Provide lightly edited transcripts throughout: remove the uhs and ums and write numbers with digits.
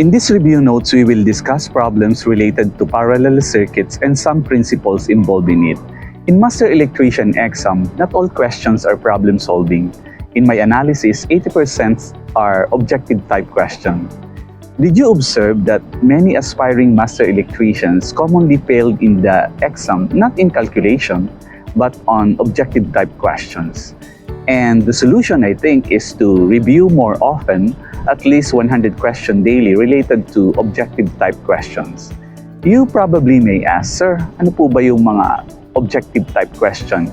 In this review notes, we will discuss problems related to parallel circuits and some principles involved in it. In Master Electrician exam, not all questions are problem solving. In my analysis, 80% are objective type questions. Did you observe that many aspiring Master Electricians commonly failed in the exam, not in calculation, but on objective type questions? And the solution, I think, is to review more often, at least 100 questions daily related to objective type questions. You probably may ask, Sir, ano po ba yung mga objective type question?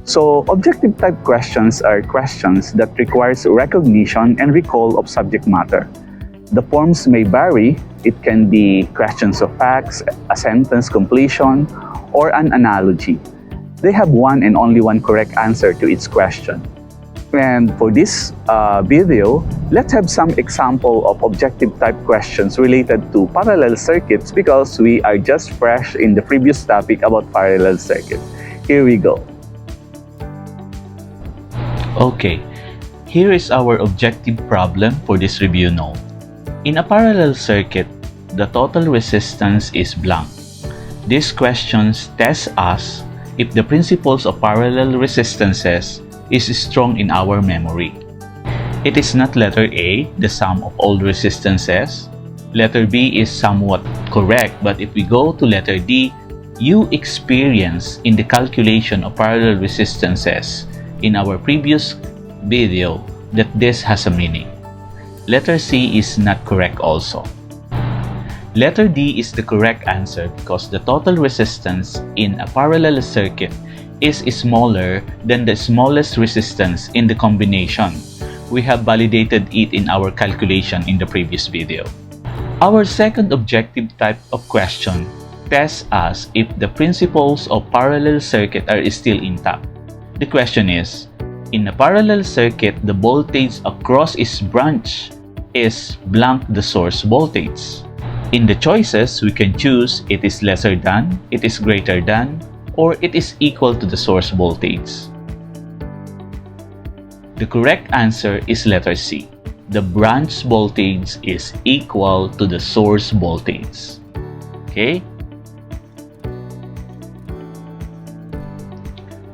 So, objective type questions are questions that requires recognition and recall of subject matter. The forms may vary. It can be questions of facts, a sentence completion, or an analogy. They have one and only one correct answer to each question. And for this video, let's have some example of objective type questions related to parallel circuits because we are just fresh in the previous topic about parallel circuits. Here we go. Okay, here is our objective problem for this review note. In a parallel circuit, the total resistance is blank. These questions test us if the principles of parallel resistances is strong in our memory. It is not letter A, the sum of all resistances. Letter B is somewhat correct, but if we go to letter D, you experience in the calculation of parallel resistances in our previous video that this has a meaning. Letter C is not correct also. Letter D is the correct answer because the total resistance in a parallel circuit is smaller than the smallest resistance in the combination. We have validated it in our calculation in the previous video. Our second objective type of question tests us if the principles of parallel circuit are still intact. The question is, in a parallel circuit, the voltage across its branch is blank the source voltage. In the choices, we can choose it is lesser than, it is greater than, or it is equal to the source voltage. The correct answer is letter C. The branch voltage is equal to the source voltage. Okay?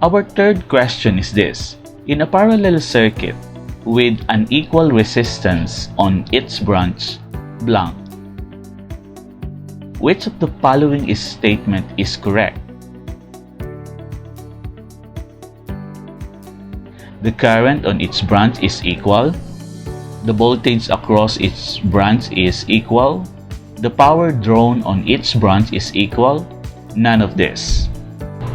Our third question is this. In a parallel circuit with an equal resistance on its branch, blank, which of the following statement is correct? The current on its branch is equal. The voltage across its branch is equal. The power drawn on each branch is equal. None of this.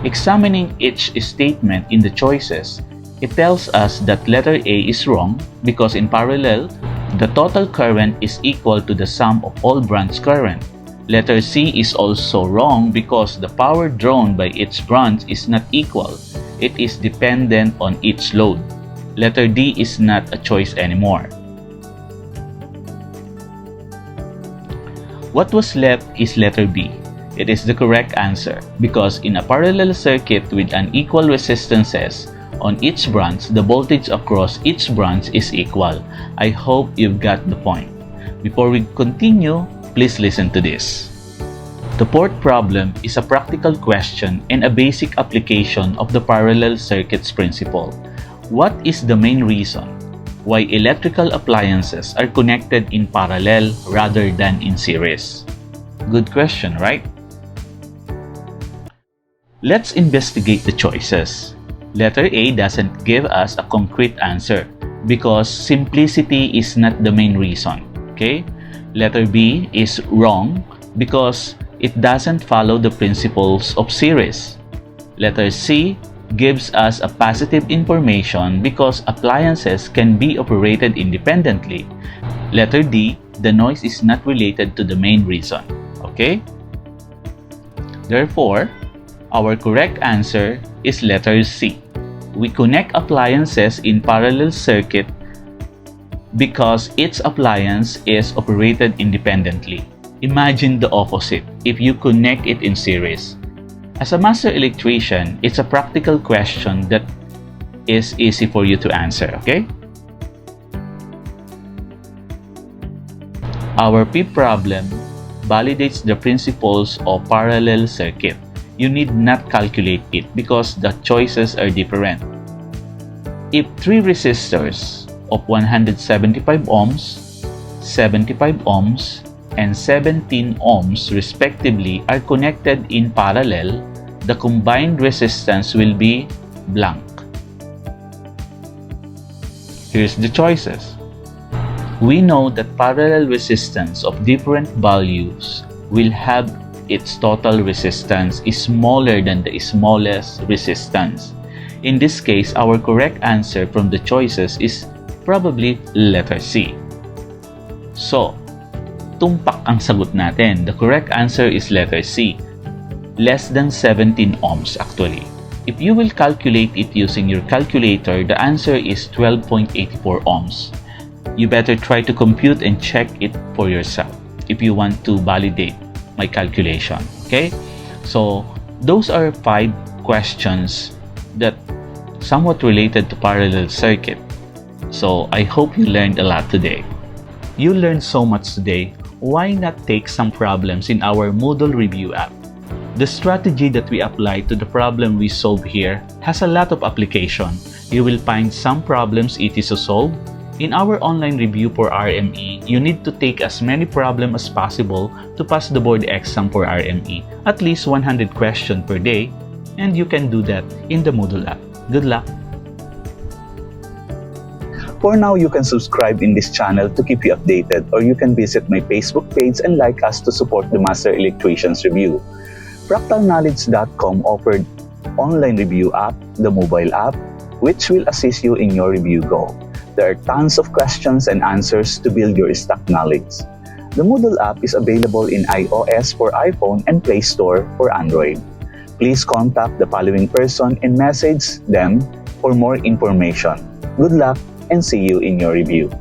Examining each statement in the choices, it tells us that letter A is wrong because in parallel, the total current is equal to the sum of all branch current. Letter C is also wrong because the power drawn by each branch is not equal. It is dependent on each load. Letter D is not a choice anymore. What was left is letter B. It is the correct answer because in a parallel circuit with unequal resistances on each branch, the voltage across each branch is equal. I hope you've got the point. Before we continue, please listen to this. The fourth problem is a practical question and a basic application of the parallel circuits principle. What is the main reason why electrical appliances are connected in parallel rather than in series? Good question, right? Let's investigate the choices. Letter A doesn't give us a concrete answer because simplicity is not the main reason. Okay? Letter B is wrong because it doesn't follow the principles of series. Letter C gives us a positive information because appliances can be operated independently. Letter D, the noise is not related to the main reason. Okay? Therefore, our correct answer is letter C. We connect appliances in parallel circuit because each appliance is operated independently. Imagine the opposite if you connect it in series. As a master electrician, it's a practical question that is easy for you to answer, okay? Our P problem validates the principles of parallel circuit. You need not calculate it because the choices are different. If 3 resistors of 175 ohms, 75 ohms, and 17 ohms respectively are connected in parallel, the combined resistance will be blank. Here's the choices. We know that parallel resistance of different values will have its total resistance is smaller than the smallest resistance. In this case, our correct answer from the choices is probably letter C. So, tumpak ang sagot natin. The correct answer is letter C. Less than 17 ohms actually. If you will calculate it using your calculator, the answer is 12.84 ohms. You better try to compute and check it for yourself if you want to validate my calculation. Okay? So, those are 5 questions that somewhat related to parallel circuit. So, I hope you learned a lot today. You learned so much today. Why not take some problems in our Moodle review app? The strategy that we apply to the problem we solve here has a lot of application. You will find some problems easy to solve. In our online review for RME, you need to take as many problems as possible to pass the board exam for RME, at least 100 questions per day, and you can do that in the Moodle app. Good luck! For now, you can subscribe in this channel to keep you updated, or you can visit my Facebook page and like us to support the Master Electricians review. Fractalknowledge.com offered online review app, the mobile app, which will assist you in your review goal. There are tons of questions and answers to build your stock knowledge. The Moodle app is available in iOS for iPhone and Play Store for Android. Please contact the following person and message them for more information. Good luck and see you in your review.